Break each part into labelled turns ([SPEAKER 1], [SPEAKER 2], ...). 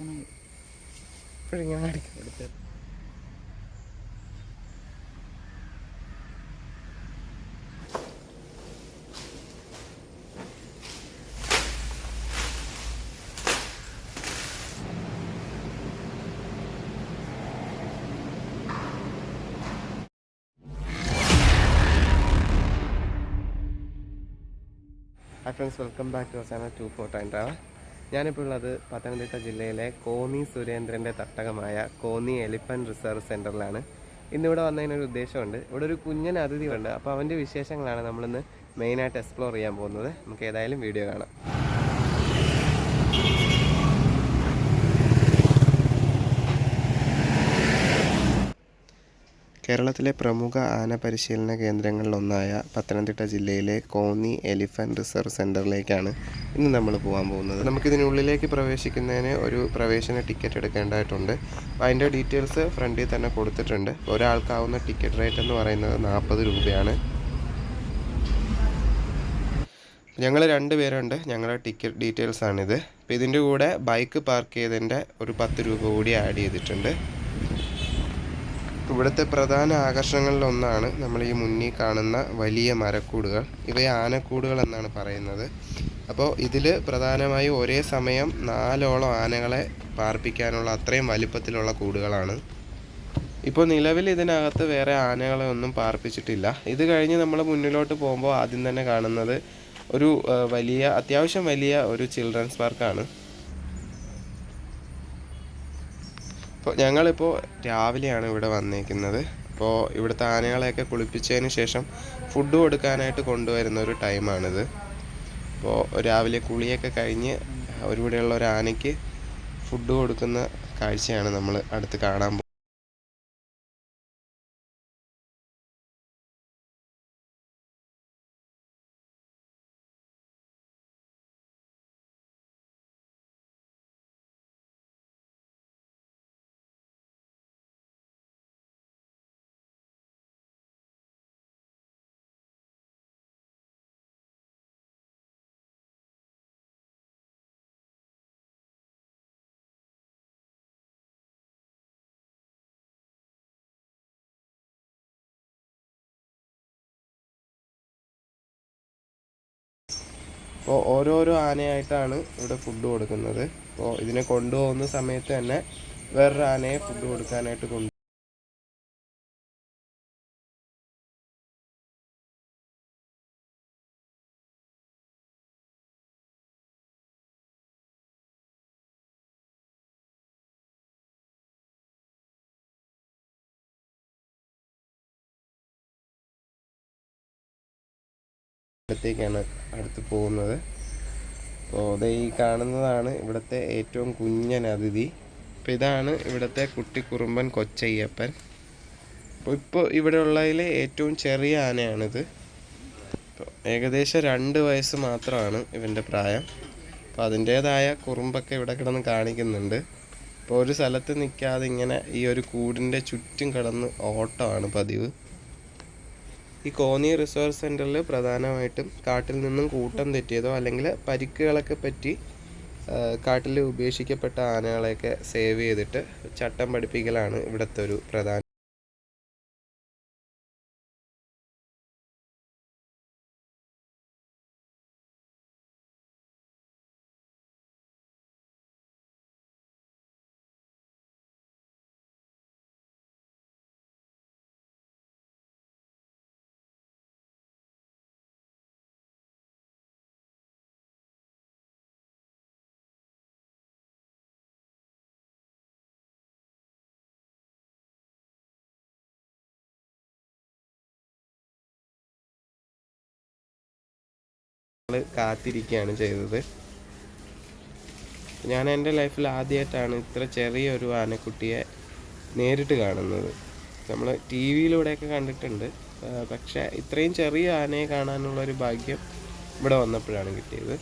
[SPEAKER 1] Hi friends, welcome back to our channel 24 Time Travel. ഞാനിപ്പോൾ ഉള്ളത് പത്തനംതിട്ട ജില്ലയിലെ കോന്നി സുരേന്ദ്രൻ്റെ തട്ടകമായ കോന്നി എലിഫൻറ്റ് റിസർവ് സെൻറ്ററിലാണ്. ഇന്നിവിടെ വന്നതിനൊരു ഉദ്ദേശമുണ്ട്. ഇവിടെ ഒരു കുഞ്ഞൻ അതിഥിയുണ്ട്. അപ്പോൾ അവൻ്റെ വിശേഷങ്ങളാണ് നമ്മളിന്ന് മെയിനായിട്ട് എക്സ്പ്ലോർ ചെയ്യാൻ പോകുന്നത്. നമുക്ക് ഏതായാലും വീഡിയോ കാണാം. കേരളത്തിലെ പ്രമുഖ ആന പരിശീലന കേന്ദ്രങ്ങളിലൊന്നായ പത്തനംതിട്ട ജില്ലയിലെ കോന്നി എലിഫൻറ്റ് റിസർവ് സെൻറ്ററിലേക്കാണ് ഇന്ന് നമ്മൾ പോകാൻ പോകുന്നത്. നമുക്കിതിനുള്ളിലേക്ക് പ്രവേശിക്കുന്നതിന് ഒരു പ്രവേശന ടിക്കറ്റ് എടുക്കേണ്ടതായിട്ടുണ്ട്. അതിൻ്റെ ഡീറ്റെയിൽസ് ഫ്രണ്ടിൽ തന്നെ കൊടുത്തിട്ടുണ്ട്. ഒരാൾക്കാവുന്ന ടിക്കറ്റ് റേറ്റ് എന്ന് പറയുന്നത് 40 രൂപയാണ്. ഞങ്ങൾ 2 പേരുണ്ട്. ഞങ്ങളുടെ ടിക്കറ്റ് ഡീറ്റെയിൽസാണിത്. അപ്പോൾ ഇതിൻ്റെ കൂടെ ബൈക്ക് പാർക്ക് ചെയ്തതിൻ്റെ ഒരു 10 രൂപ കൂടി ആഡ് ചെയ്തിട്ടുണ്ട്. ഇവിടുത്തെ പ്രധാന ആകർഷണങ്ങളിലൊന്നാണ് നമ്മൾ ഈ മുന്നിൽ കാണുന്ന വലിയ മരക്കൂടുകൾ. ഇവയെ ആനക്കൂടുകൾ എന്നാണ് പറയുന്നത്. അപ്പോൾ ഇതിൽ പ്രധാനമായും ഒരേ സമയം 4ഓളം ആനകളെ പാർപ്പിക്കാനുള്ള അത്രയും വലിപ്പത്തിലുള്ള കൂടുകളാണ്. ഇപ്പോൾ നിലവിൽ ഇതിനകത്ത് വേറെ ആനകളെ ഒന്നും പാർപ്പിച്ചിട്ടില്ല. ഇത് കഴിഞ്ഞ് നമ്മൾ മുന്നിലോട്ട് പോകുമ്പോൾ ആദ്യം തന്നെ കാണുന്നത് ഒരു അത്യാവശ്യം വലിയ ഒരു ചിൽഡ്രൻസ് പാർക്കാണ്. അപ്പോൾ ഞങ്ങളിപ്പോൾ രാവിലെയാണ് ഇവിടെ വന്നേക്കുന്നത്. അപ്പോൾ ഇവിടുത്തെ ആനകളെയൊക്കെ കുളിപ്പിച്ചതിന് ശേഷം ഫുഡ് കൊടുക്കാനായിട്ട് കൊണ്ടുവരുന്ന ഒരു ടൈമാണിത്. അപ്പോൾ രാവിലെ കുളിയൊക്കെ കഴിഞ്ഞ് ഇവിടെയുള്ള ഒരു ആനയ്ക്ക് ഫുഡ് കൊടുക്കുന്ന കാഴ്ചയാണ് നമ്മൾ അടുത്ത് കാണാൻ പോകുന്നത്. അപ്പോൾ ഓരോരോ ആനയായിട്ടാണ് ഇവിടെ ഫുഡ് കൊടുക്കുന്നത്. അപ്പോൾ ഇതിനെ കൊണ്ടുപോകുന്ന സമയത്ത് തന്നെ വേറൊരു ആനയെ ഫുഡ് കൊടുക്കാനായിട്ട് ത്തേക്കാണ് അടുത്ത് പോകുന്നത്. അപ്പോൾ ഈ കാണുന്നതാണ് ഇവിടുത്തെ ഏറ്റവും കുഞ്ഞൻ അതിഥി. അപ്പോൾ ഇതാണ് ഇവിടുത്തെ കുട്ടിക്കുറുമ്പൻ കൊച്ചയ്യപ്പൻ. ഇപ്പോൾ ഇവിടെ ഉള്ളതിൽ ഏറ്റവും ചെറിയ ആനയാണിത്. അപ്പോൾ ഏകദേശം 2 വയസ്സ് മാത്രമാണ് ഇവൻ്റെ പ്രായം. അപ്പോൾ അതിൻ്റേതായ കുറുമ്പൊക്കെ ഇവിടെ കിടന്ന് കാണിക്കുന്നുണ്ട്. അപ്പോൾ ഒരു സ്ഥലത്ത് നിൽക്കാതെ ഇങ്ങനെ ഈ ഒരു കൂടിൻ്റെ ചുറ്റും കിടന്ന് ഓട്ടമാണ് പതിവ്. ഈ കോന്നി റിസർവ് സെൻറ്ററിൽ പ്രധാനമായിട്ടും കാട്ടിൽ നിന്നും കൂട്ടം തെറ്റിയതോ അല്ലെങ്കിൽ പരിക്കുകളൊക്കെ പറ്റി കാട്ടിൽ ഉപേക്ഷിക്കപ്പെട്ട ആനകളെയൊക്കെ സേവ് ചെയ്തിട്ട് ചട്ടം പഠിപ്പിക്കലാണ് ഇവിടുത്തെ ഒരു പ്രധാന. കാത്തിരിക്കുകയാണ് ചെയ്തത്. ഞാൻ എൻ്റെ ലൈഫിൽ ആദ്യമായിട്ടാണ് ഇത്ര ചെറിയൊരു ആനക്കുട്ടിയെ നേരിട്ട് കാണുന്നത്. നമ്മൾ ടി വിയിലൂടെയൊക്കെ കണ്ടിട്ടുണ്ട്, പക്ഷേ ഇത്രയും ചെറിയ ആനയെ കാണാനുള്ളൊരു ഭാഗ്യം ഇവിടെ വന്നപ്പോഴാണ് കിട്ടിയത്.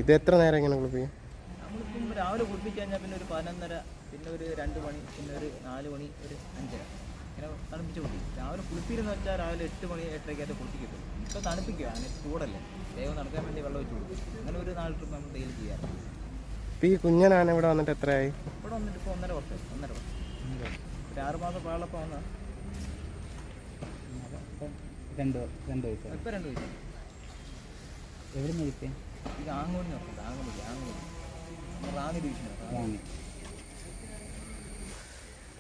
[SPEAKER 1] ഇത് എത്ര നേരം ഇങ്ങനെ കുളിപ്പിക്കും?
[SPEAKER 2] നമ്മളിപ്പം രാവിലെ കുളിപ്പിച്ച് കഴിഞ്ഞാൽ പിന്നെ ഒരു 11:30, പിന്നെ ഒരു 2 മണി, പിന്നെ ഒരു 4 മണി, ഒരു 5:30 ഇങ്ങനെ തണുപ്പിച്ച് കുളിക്കും. രാവിലെ കുളിപ്പിരെന്ന് വെച്ചാൽ രാവിലെ 8 മണി 8:30 കുളിപ്പിക്കും. ഇപ്പോൾ തണുപ്പിക്കുക, അങ്ങനെ ചൂടല്ലേ, ദൈവം നടക്കാൻ വേണ്ടി വെള്ളം വെച്ച് കൊടുക്കും. അങ്ങനെ ഒരു 4 ട്രിപ്പ് നമ്മൾ ഡെയിലി ചെയ്യാറ്.
[SPEAKER 1] ഇപ്പോൾ ഈ കുഞ്ഞനാണ് ഇവിടെ വന്നിട്ട് എത്രയായി?
[SPEAKER 2] ഇവിടെ വന്നിട്ട് ഇപ്പോൾ 1.5 വർഷം. ഒരു 6 മാസം പാളപ്പം വന്നാൽ
[SPEAKER 3] രണ്ട് വയസ്സ്.
[SPEAKER 2] ഇപ്പോൾ 2 വയസ്സ്.
[SPEAKER 3] എവിടെ നിന്ന് കിട്ടിയ?
[SPEAKER 2] ഇത് ആങ്ങോടി നോക്കുന്നത്, ആങ്ങോടി റാന്നി ഡിവിഷനാണ്.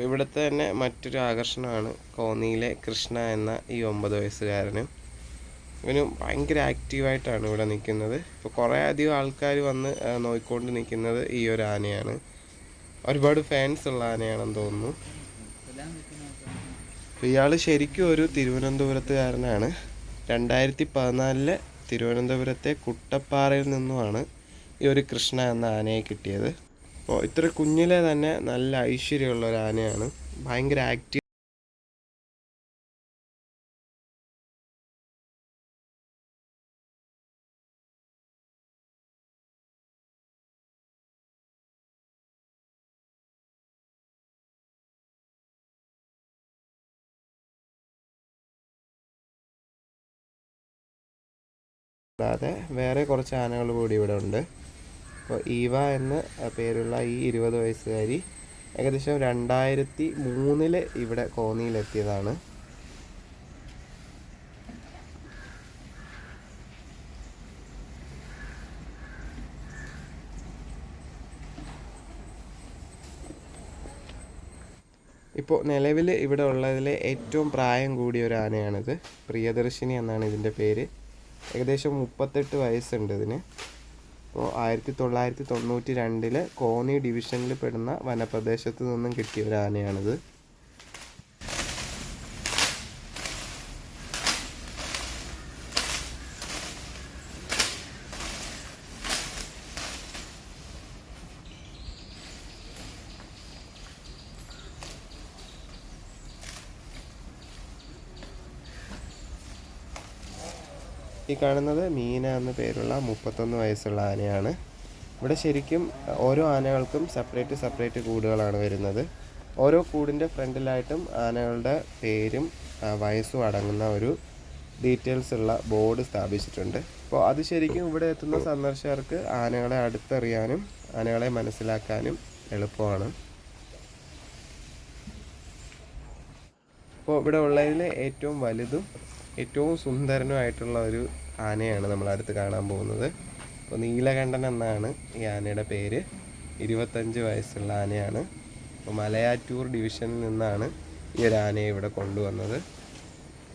[SPEAKER 1] ഇവിടുത്തെ തന്നെ മറ്റൊരു ആകർഷണമാണ് കോന്നിയിലെ കൃഷ്ണ എന്ന ഈ 9 വയസ്സുകാരനും. ഇവന് ഭയങ്കര ആക്റ്റീവായിട്ടാണ് ഇവിടെ നിൽക്കുന്നത്. ഇപ്പോൾ കുറേ അധികം ആൾക്കാർ വന്ന് നോക്കിക്കൊണ്ട് നിൽക്കുന്നത് ഈ ഒരു ആനയാണ്. ഒരുപാട് ഫാൻസ് ഉള്ള ആനയാണെന്ന് തോന്നുന്നു. അപ്പോൾ ഇയാൾ ശരിക്കും ഒരു തിരുവനന്തപുരത്തുകാരനാണ്. 2014 തിരുവനന്തപുരത്തെ കുട്ടപ്പാറയിൽ നിന്നുമാണ് ഈ ഒരു കൃഷ്ണ എന്ന ആനയെ കിട്ടിയത്. അപ്പോൾ ഇത്ര കുഞ്ഞിലെ തന്നെ നല്ല ഐശ്വര്യമുള്ള ഒരു ആനയാണ്, ഭയങ്കര ആക്റ്റീവ്. കൂടാതെ വേറെ കുറച്ച് ആനകൾ കൂടി ഇവിടെ ഉണ്ട്. അപ്പോൾ ഈവ എന്ന് പേരുള്ള ഈ 20 വയസ്സുകാരി ഏകദേശം 2003 ഇവിടെ കോന്നിയിലെത്തിയതാണ്. ഇപ്പോൾ നിലവിൽ ഇവിടെ ഉള്ളതിലെ ഏറ്റവും പ്രായം കൂടിയ ഒരു ആനയാണിത്. പ്രിയദർശിനി എന്നാണ് ഇതിൻ്റെ പേര്. ഏകദേശം 38 വയസ്സുണ്ട് ഇതിന്. അപ്പോൾ 1992 കോന്നി ഡിവിഷനിൽ പെടുന്ന വനപ്രദേശത്ത് നിന്നും കിട്ടിയ ഒരു ആനയാണിത്. ഈ കാണുന്നത് മീന എന്ന പേരുള്ള 31 വയസ്സുള്ള ആനയാണ്. ഇവിടെ ശരിക്കും ഓരോ ആനകൾക്കും സെപ്പറേറ്റ് കൂടുകളാണ് വരുന്നത്. ഓരോ കൂടിൻ്റെ ഫ്രണ്ടിലായിട്ടും ആനകളുടെ പേരും വയസ്സും അടങ്ങുന്ന ഒരു ഡീറ്റെയിൽസ് ഉള്ള ബോർഡ് സ്ഥാപിച്ചിട്ടുണ്ട്. അപ്പോൾ അത് ശരിക്കും ഇവിടെ എത്തുന്ന സന്ദർശകർക്ക് ആനകളെ അടുത്തറിയാനും ആനകളെ മനസ്സിലാക്കാനും എളുപ്പമാണ്. അപ്പോൾ ഇവിടെ ഉള്ളതിൽ ഏറ്റവും വലുതും ഏറ്റവും സുന്ദരനുമായിട്ടുള്ള ഒരു ആനയാണ് നമ്മളടുത്ത് കാണാൻ പോകുന്നത്. അപ്പോൾ നീലകണ്ഠൻ എന്നാണ് ഈ ആനയുടെ പേര്. 25 വയസ്സുള്ള ആനയാണ്. അപ്പോൾ മലയാറ്റൂർ ഡിവിഷനിൽ നിന്നാണ് ഈ ഒരു ആനയെ ഇവിടെ കൊണ്ടുവന്നത്.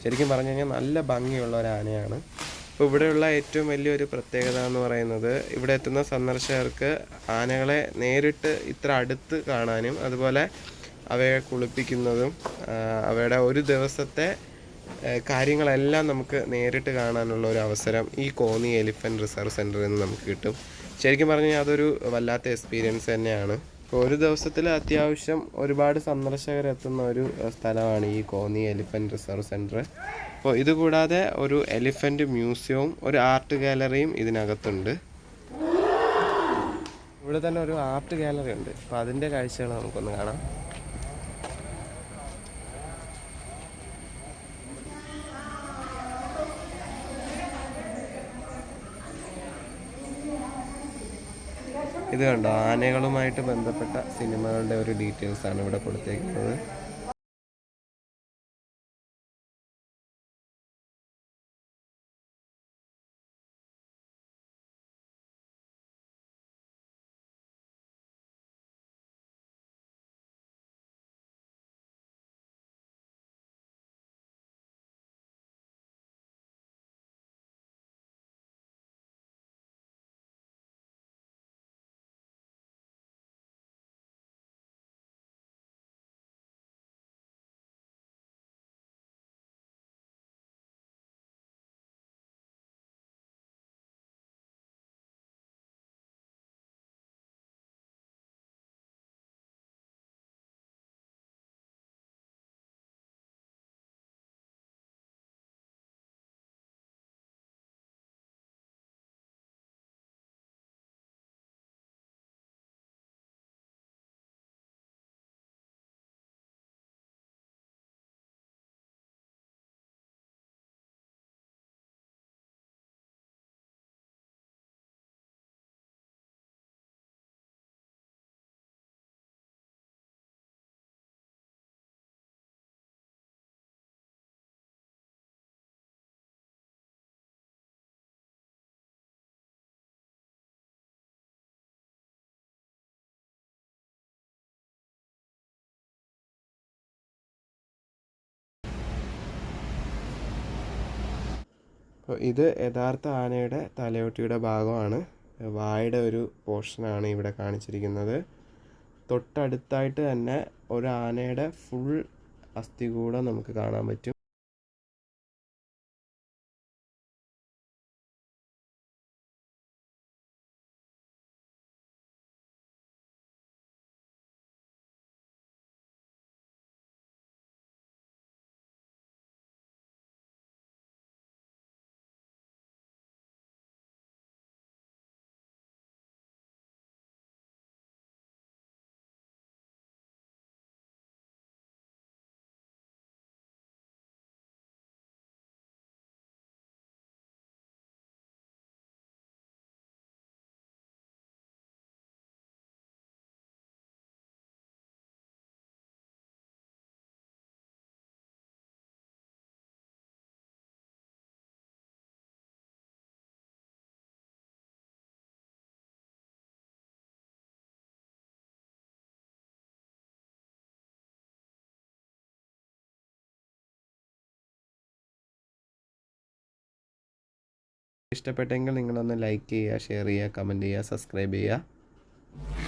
[SPEAKER 1] ശരിക്കും പറഞ്ഞു കഴിഞ്ഞാൽ നല്ല ഭംഗിയുള്ള ഒരു ആനയാണ്. അപ്പോൾ ഇവിടെയുള്ള ഏറ്റവും വലിയൊരു പ്രത്യേകത എന്ന് പറയുന്നത് ഇവിടെ എത്തുന്ന സന്ദർശകർക്ക് ആനകളെ നേരിട്ട് ഇത്ര അടുത്ത് കാണാനും അതുപോലെ അവയെ കുളിപ്പിക്കുന്നതും അവയുടെ ഒരു ദിവസത്തെ കാര്യങ്ങളെല്ലാം നമുക്ക് നേരിട്ട് കാണാനുള്ള ഒരു അവസരം ഈ കോന്നി എലിഫൻറ്റ് റിസർവ് സെൻറ്ററിൽ നിന്ന് നമുക്ക് കിട്ടും. ശരിക്കും പറഞ്ഞാൽ അതൊരു വല്ലാത്ത എക്സ്പീരിയൻസ് തന്നെയാണ്. ഇപ്പോൾ ഒരു ദിവസത്തിൽ അത്യാവശ്യം ഒരുപാട് സന്ദർശകരെത്തുന്ന ഒരു സ്ഥലമാണ് ഈ കോന്നി എലിഫൻറ്റ് റിസർവ് സെൻറ്റർ. അപ്പോൾ ഇതുകൂടാതെ ഒരു എലിഫൻറ്റ് മ്യൂസിയവും ഒരു ആർട്ട് ഗാലറിയും ഇതിനകത്തുണ്ട്. ഇവിടെ തന്നെ ഒരു ആർട്ട് ഗാലറി ഉണ്ട്. അപ്പോൾ അതിൻ്റെ കാഴ്ചകൾ നമുക്കൊന്ന് കാണാം. ഇത് കണ്ടോ, ആനകളുമായിട്ട് ബന്ധപ്പെട്ട സിനിമകളുടെ ഒരു ഡീറ്റെയിൽസാണ് ഇവിടെ കൊടുത്തേക്കുന്നത്. അപ്പോൾ ഇത് യഥാർത്ഥ ആനയുടെ തലയോട്ടിയുടെ ഭാഗമാണ്. വായുടെ ഒരു പോർഷനാണ് ഇവിടെ കാണിച്ചിരിക്കുന്നത്. തൊട്ടടുത്തായിട്ട് തന്നെ ഒരു ആനയുടെ ഫുൾ അസ്ഥികൂടം നമുക്ക് കാണാൻ പറ്റും. ഇഷ്ടപ്പെട്ടെങ്കിൽ നിങ്ങളൊന്ന് ലൈക്ക് ചെയ്യുക, ഷെയർ ചെയ്യുക, കമൻറ്റ് ചെയ്യുക, സബ്സ്ക്രൈബ് ചെയ്യുക.